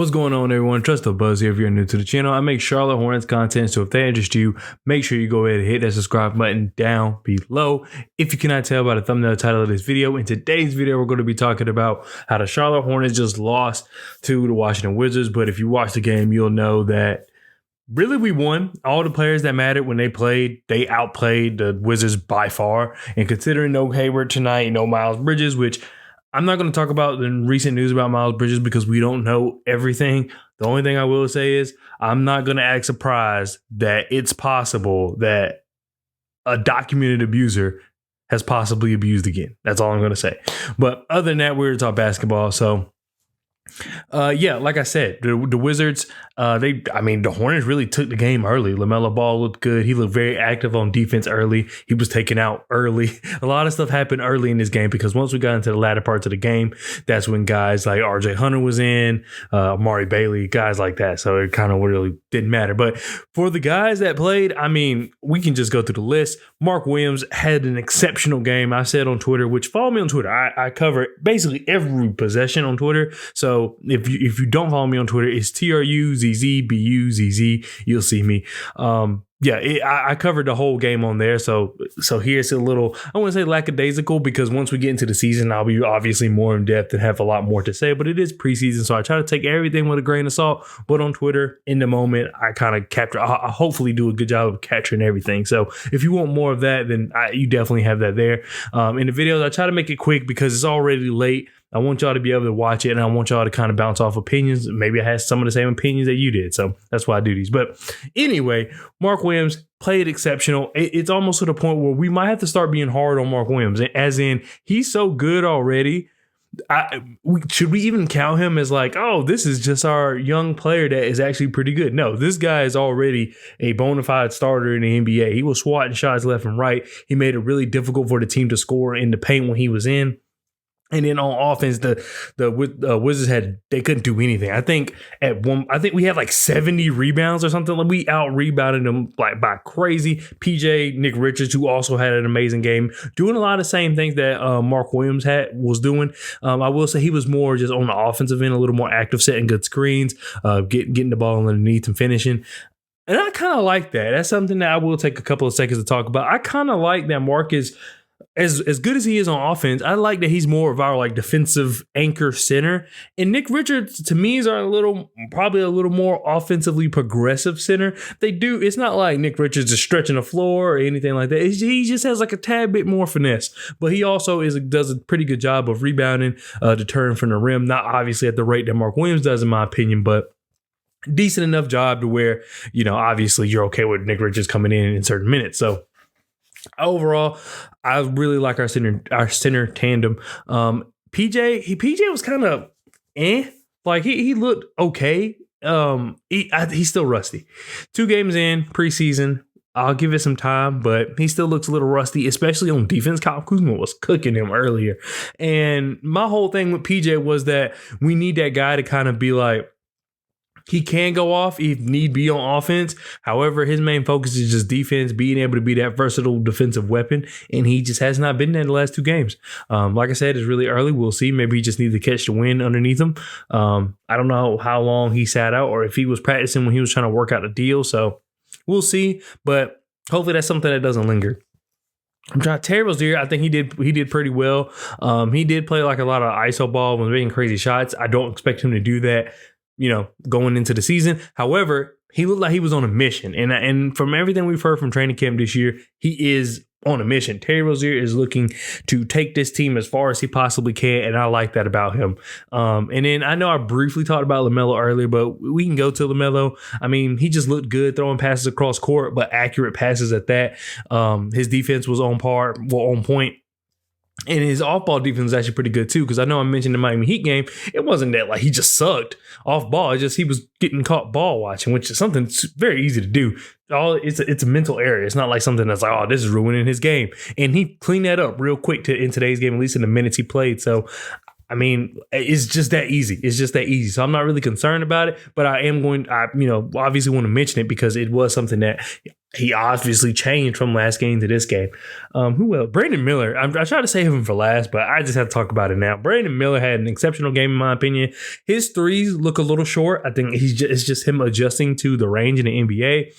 What's going on, everyone? Trust the Buzz here. If you're new to the channel, I make Charlotte Hornets content, so if they interest you, make sure you go ahead and hit that subscribe button down below. If you cannot tell by the thumbnail title of this video, in today's video, we're going to be talking about how the Charlotte Hornets just lost to the Washington Wizards. But if you watch the game, you'll know that really we won. All the players that mattered when they played, they outplayed the Wizards by far. And considering no Hayward tonight, no Miles Bridges, which I'm not going to talk about the recent news about Miles Bridges because we don't know everything. The only thing I will say is I'm not going to act surprised that it's possible that a documented abuser has possibly abused again. That's all I'm going to say. But other than that, we're going to talk basketball. So, like I said, the Wizards, the Hornets really took the game early. LaMelo Ball looked good. He looked very active on defense early. He was taken out early. A lot of stuff happened early in this game because once we got into the latter parts of the game, that's when guys like RJ Hunter was in, Amari Bailey, guys like that. So it kind of really didn't matter. But for the guys that played, we can just go through the list. Mark Williams had an exceptional game. I said on Twitter, which follow me on Twitter. I cover basically every possession on Twitter. So if you don't follow me on Twitter, it's TRUZZBUZZ. You'll see me. I covered the whole game on there. So here's a little, I wouldn't say lackadaisical because once we get into the season, I'll be obviously more in depth and have a lot more to say, but it is preseason. So I try to take everything with a grain of salt, but on Twitter in the moment, I kind of I hopefully do a good job of capturing everything. So if you want more of that, then you definitely have that there. In the videos, I try to make it quick because it's already late. I want y'all to be able to watch it, and I want y'all to kind of bounce off opinions. Maybe I had some of the same opinions that you did, so that's why I do these. But anyway, Mark Williams played exceptional. It's almost to the point where we might have to start being hard on Mark Williams, as in he's so good already. Should we even count him as like, oh, this is just our young player that is actually pretty good? No, this guy is already a bona fide starter in the NBA. He was swatting shots left and right. He made it really difficult for the team to score in the paint when he was in. And then on offense, the Wizards they couldn't do anything. I think we had like 70 rebounds or something. Like we out rebounded them like by crazy. PJ Nick Richards, who also had an amazing game, doing a lot of the same things that Mark Williams was doing. I will say he was more just on the offensive end, a little more active, setting good screens, getting the ball underneath and finishing. And I kind of like that. That's something that I will take a couple of seconds to talk about. I kind of like that Mark is. As good as he is on offense, I like that he's more of our like defensive anchor center. And Nick Richards, to me, is probably a little more offensively progressive center. It's not like Nick Richards is stretching the floor or anything like that. He just has like a tad bit more finesse. But he also does a pretty good job of rebounding, deterring from the rim. Not obviously at the rate that Mark Williams does, in my opinion, but decent enough job to where, obviously you're okay with Nick Richards coming in certain minutes. So overall, I really like our center tandem. PJ was kind of like he looked okay. He's still rusty. 2 games in preseason. I'll give it some time, but he still looks a little rusty, especially on defense. Kyle Kuzma was cooking him earlier. And my whole thing with PJ was that we need that guy to kind of be like, he can go off if need be on offense. However, his main focus is just defense, being able to be that versatile defensive weapon. And he just has not been there the last 2 games. Like I said, it's really early. We'll see. Maybe he just needs to catch the wind underneath him. I don't know how long he sat out or if he was practicing when he was trying to work out the deal. So we'll see. But hopefully that's something that doesn't linger. Terry Rozier, I think he did pretty well. He did play like a lot of ISO ball, was making crazy shots. I don't expect him to do that, going into the season. However, he looked like he was on a mission. And from everything we've heard from training camp this year, he is on a mission. Terry Rozier is looking to take this team as far as he possibly can, and I like that about him. And then I know I briefly talked about LaMelo earlier, but we can go to LaMelo. He just looked good throwing passes across court, but accurate passes at that. His defense was on point. And his off-ball defense is actually pretty good, too, because I know I mentioned the Miami Heat game. It wasn't that like he just sucked off ball. It's just he was getting caught ball watching, which is something very easy to do. It's a mental area. It's not like something that's like, oh, this is ruining his game. And he cleaned that up real quick in today's game, at least in the minutes he played. So, it's just that easy. So I'm not really concerned about it, but I am obviously want to mention it because it was something that he obviously changed from last game to this game. Who else? Brandon Miller. I tried to save him for last, but I just have to talk about it now. Brandon Miller had an exceptional game in my opinion. His threes look a little short. I think it's just him adjusting to the range in the NBA.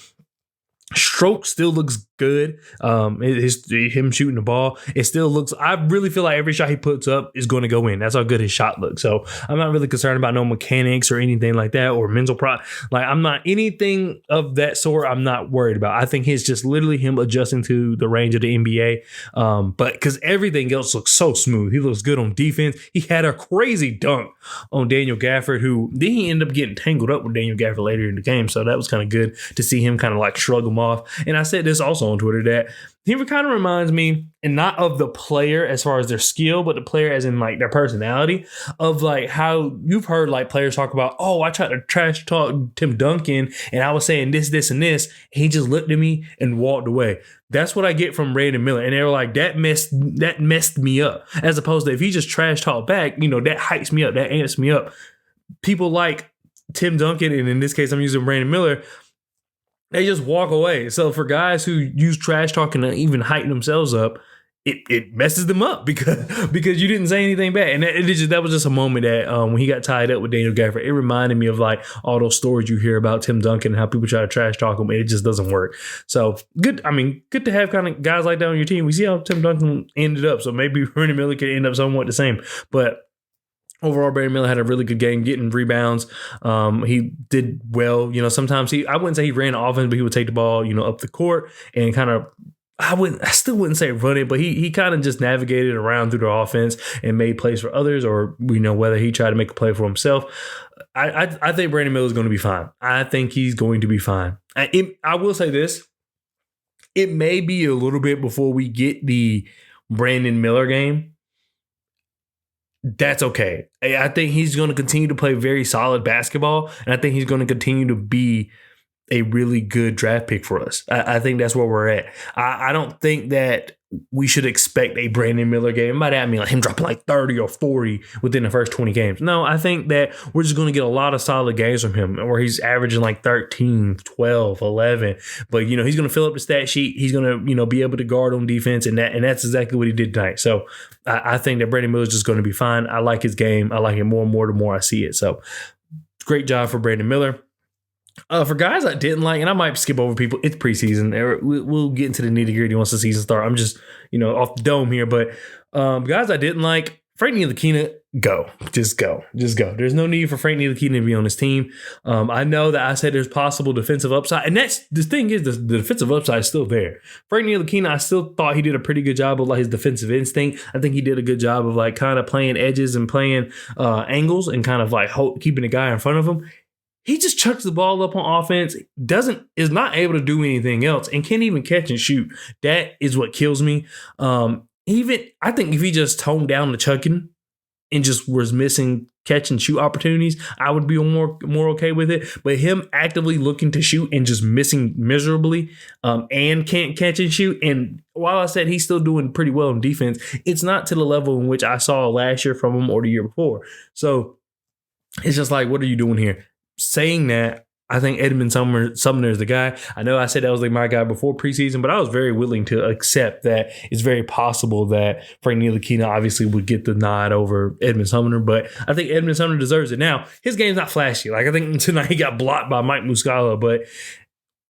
Stroke still looks good. Him shooting the ball, it still looks. I really feel like every shot he puts up is going to go in. That's how good his shot looks. So I'm not really concerned about no mechanics or anything like that or mental Like I'm not anything of that sort. I'm not worried about. I think it's just literally him adjusting to the range of the NBA. But because everything else looks so smooth, he looks good on defense. He had a crazy dunk on Daniel Gafford, who then he ended up getting tangled up with Daniel Gafford later in the game. So that was kind of good to see him kind of like shrug him off. And I said this also on Twitter that he kind of reminds me, and not of the player as far as their skill, but the player as in like their personality, of like how you've heard like players talk about, oh, I tried to trash talk Tim Duncan and I was saying this, and this. And he just looked at me and walked away. That's what I get from Brandon Miller. And they were like, that messed me up. As opposed to if he just trash talk back, that hypes me up, that amps me up. People like Tim Duncan, and in this case, I'm using Brandon Miller, they just walk away. So for guys who use trash talking to even heighten themselves up, it messes them up because you didn't say anything bad. And that was just a moment that when he got tied up with Daniel Gafford, it reminded me of like all those stories you hear about Tim Duncan and how people try to trash talk him, and it just doesn't work. So good. I mean, good to have kind of guys like that on your team. We see how Tim Duncan ended up. So maybe Brandon Miller could end up somewhat the same. But overall, Brandon Miller had a really good game getting rebounds. He did well. Sometimes I wouldn't say he ran offense, but he would take the ball, up the court and kind of, I still wouldn't say run it, but he kind of just navigated around through the offense and made plays for others, or whether he tried to make a play for himself. I think Brandon Miller is going to be fine. I think he's going to be fine. I will say this. It may be a little bit before we get the Brandon Miller game. That's okay. I think he's going to continue to play very solid basketball, and I think he's going to continue to be a really good draft pick for us. I think that's where we're at. I don't think that we should expect a Brandon Miller game. By that I mean like him dropping like 30 or 40 within the first 20 games. No, I think that we're just going to get a lot of solid games from him where he's averaging like 13, 12, 11. But, he's going to fill up the stat sheet. He's going to, be able to guard on defense, and that's exactly what he did tonight. So I think that Brandon Miller is just going to be fine. I like his game. I like it more and more the more I see it. So great job for Brandon Miller. For guys I didn't like, and I might skip over people, it's preseason. We'll get into the nitty gritty once the season starts. I'm just, off the dome here. But guys I didn't like, Frank Ntilikina, go. Just go. There's no need for Frank Ntilikina to be on this team. I know that I said there's possible defensive upside, and that's the thing is the defensive upside is still there. Frank Ntilikina, I still thought he did a pretty good job of like his defensive instinct. I think he did a good job of like kind of playing edges and playing angles and kind of like keeping the guy in front of him. He just chucks the ball up on offense, is not able to do anything else, and can't even catch and shoot. That is what kills me. I think if he just toned down the chucking and just was missing catch and shoot opportunities, I would be more okay with it. But him actively looking to shoot and just missing miserably and can't catch and shoot. And while I said he's still doing pretty well in defense, it's not to the level in which I saw last year from him or the year before. So it's just like, what are you doing here? Saying that, I think Edmund Sumner is the guy. I know I said that was like my guy before preseason, but I was very willing to accept that it's very possible that Frank Ntilikina obviously would get the nod over Edmund Sumner, but I think Edmund Sumner deserves it. Now, his game's not flashy. Like I think tonight he got blocked by Mike Muscala, but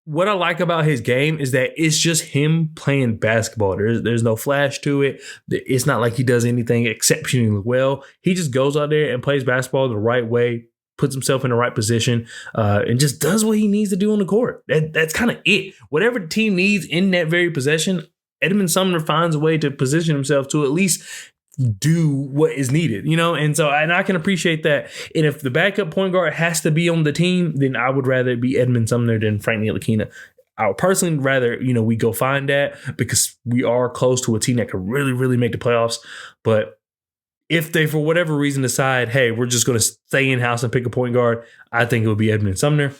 what I like about his game is that it's just him playing basketball. There's no flash to it. It's not like he does anything exceptionally well. He just goes out there and plays basketball the right way, puts himself in the right position, and just does what he needs to do on the court. That's kind of it. Whatever the team needs in that very possession, Edmund Sumner finds a way to position himself to at least do what is needed, And so, and I can appreciate that. And if the backup point guard has to be on the team, then I would rather it be Edmund Sumner than Frank Ntilikina. I would personally rather, we go find that because we are close to a team that could really, really make the playoffs. But if they, for whatever reason, decide, hey, we're just going to stay in-house and pick a point guard, I think it would be Edmund Sumner.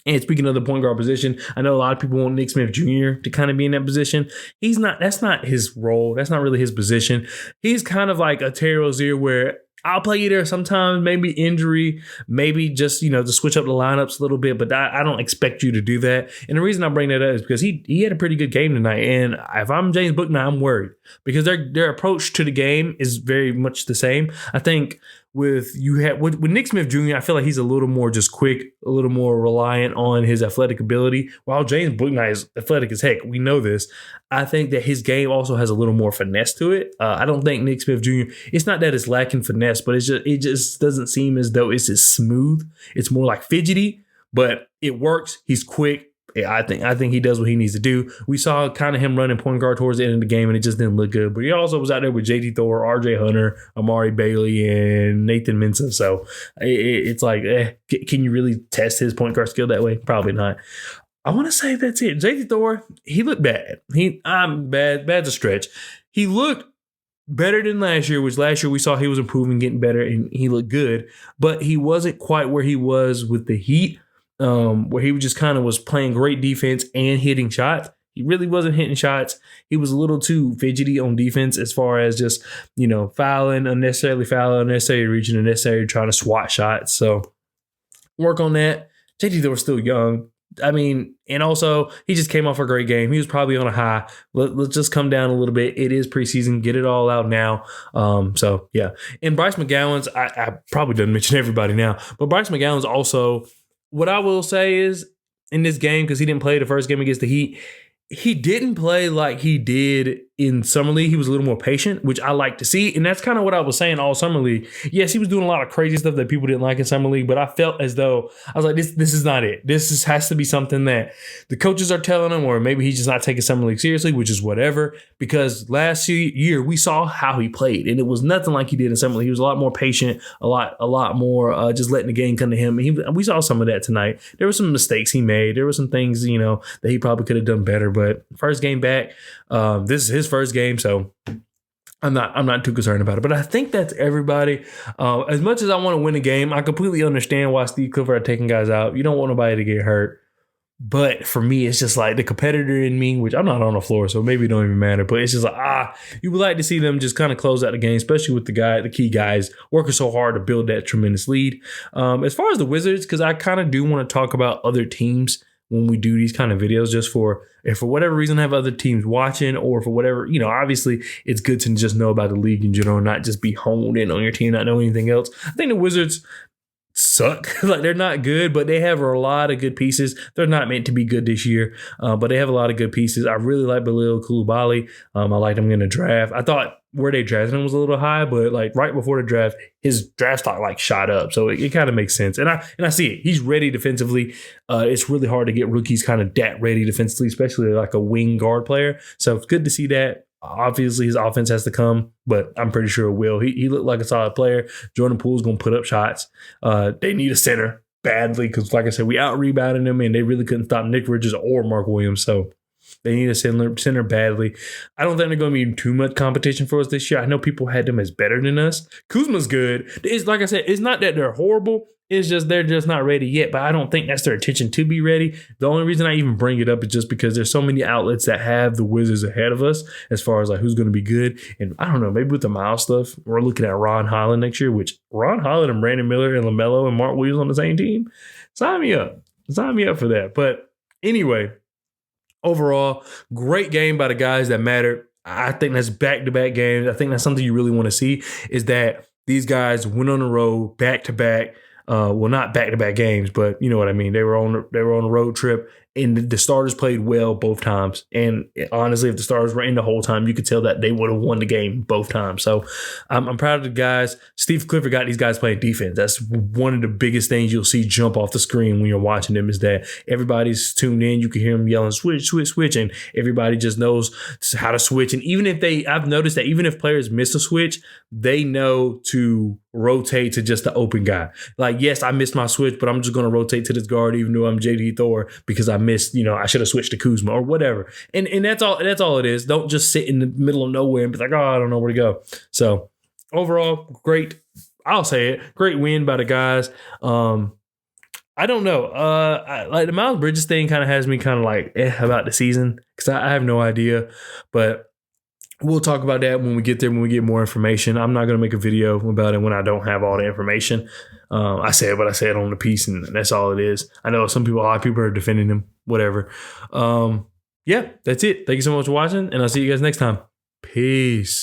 And speaking of the point guard position, I know a lot of people want Nick Smith Jr. to kind of be in that position. That's not his role. That's not really his position. He's kind of like a Terry Rozier where I'll play you there sometimes, maybe injury, maybe just, to switch up the lineups a little bit, but I don't expect you to do that. And the reason I bring that up is because he had a pretty good game tonight. And if I'm James Bouknight, I'm worried because their approach to the game is very much the same. I think with Nick Smith Jr., I feel like he's a little more just quick, a little more reliant on his athletic ability. While James Bouknight is athletic as heck, we know this. I think that his game also has a little more finesse to it. I don't think Nick Smith Jr. It's not that it's lacking finesse, but it just doesn't seem as though it's as smooth. It's more like fidgety, but it works. He's quick. I think he does what he needs to do. We saw kind of him running point guard towards the end of the game, and it just didn't look good. But he also was out there with JT Thor, RJ Hunter, Amari Bailey, and Nathan Mensah. So it's like, can you really test his point guard skill that way? Probably not. I want to say that's it. JT Thor, he looked bad. Bad's a stretch. He looked better than last year, which last year we saw he was improving, getting better, and he looked good. But he wasn't quite where he was with the Heat. Where he just kind of was playing great defense and hitting shots. He really wasn't hitting shots. He was a little too fidgety on defense as far as just, fouling, unnecessarily reaching, unnecessarily trying to swat shots. So work on that. JT Thor was still young. And also he just came off a great game. He was probably on a high. Let's just come down a little bit. It is preseason. Get it all out now. So yeah. And Bryce McGowan's, I probably didn't mention everybody now, but Bryce McGowan's also, what I will say is in this game, because he didn't play the first game against the Heat, he didn't play like he did in Summer League. He was a little more patient, which I like to see. And that's kind of what I was saying all Summer League. Yes, he was doing a lot of crazy stuff that people didn't like in Summer League, but I felt as though I was like, this is not it. Has to be something that the coaches are telling him, or maybe he's just not taking Summer League seriously, which is whatever. Because last year we saw how he played, and it was nothing like he did in Summer League. He was a lot more patient, a lot more just letting the game come to him. We saw some of that tonight. There were some mistakes he made. There were some things, that he probably could have done better. But first game back, this is his first game, so I'm not too concerned about it. But I think that's everybody. As much as I want to win a game, I completely understand why Steve Clifford are taking guys out. You don't want nobody to get hurt. But for me, it's just like the competitor in me, which I'm not on the floor, so maybe it don't even matter. But it's just like, you would like to see them just kind of close out the game, especially with the key guys working so hard to build that tremendous lead. As far as the Wizards, because I kind of do want to talk about other teams when we do these kind of videos, just if for whatever reason I have other teams watching, or for whatever, obviously it's good to just know about the league in general, not just be honed in on your team, not know anything else. I think the Wizards suck. Like, they're not good, but they have a lot of good pieces. They're not meant to be good this year, but they have a lot of good pieces. I really like Bilal Coulibaly. I liked him in the draft. I thought where they drafted him was a little high, but like right before the draft, his draft stock like shot up. So it kind of makes sense. And I see it. He's ready defensively. It's really hard to get rookies kind of that ready defensively, especially like a wing guard player. So it's good to see that. Obviously, his offense has to come, but I'm pretty sure it will. He looked like a solid player. Jordan Poole's going to put up shots. They need a center badly because, like I said, we out-rebounded them, and they really couldn't stop Nick Richards or Mark Williams. So they need a center badly. I don't think they're going to be too much competition for us this year. I know people had them as better than us. Kuzma's good. It's like I said, it's not that they're horrible. It's just they're just not ready yet, but I don't think that's their intention to be ready. The only reason I even bring it up is just because there's so many outlets that have the Wizards ahead of us as far as like who's going to be good. And I don't know, maybe with the Miles stuff, we're looking at Ron Holland next year, which Ron Holland and Brandon Miller and LaMelo and Mark Williams on the same team. Sign me up. Sign me up for that. But anyway, overall, great game by the guys that matter. I think that's back-to-back games. I think that's something you really want to see, is that these guys went on the road back-to-back. Well, not back-to-back games, but you know what I mean. They were on a road trip, and the starters played well both times. And honestly, if the starters were in the whole time, you could tell that they would have won the game both times. So I'm proud of the guys. Steve Clifford got these guys playing defense. That's one of the biggest things you'll see jump off the screen when you're watching them, is that everybody's tuned in. You can hear them yelling, switch, switch, switch, and everybody just knows how to switch. And even if I've noticed that even if players miss a switch, they know to rotate to just the open guy. Like, yes, I missed my switch, but I'm just going to rotate to this guard, even though I'm JT Thor, because I missed, I should have switched to Kuzma or whatever. And that's all it is. Don't just sit in the middle of nowhere and be like, I don't know where to go. So overall, great. I'll say it. Great win by the guys. I don't know. Like the Miles Bridges thing kind of has me kind of like about the season, because I have no idea. But we'll talk about that when we get there, when we get more information. I'm not going to make a video about it when I don't have all the information. I say it, but I say it on the piece, and that's all it is. I know a lot of people are defending him, whatever. Yeah, that's it. Thank you so much for watching, and I'll see you guys next time. Peace.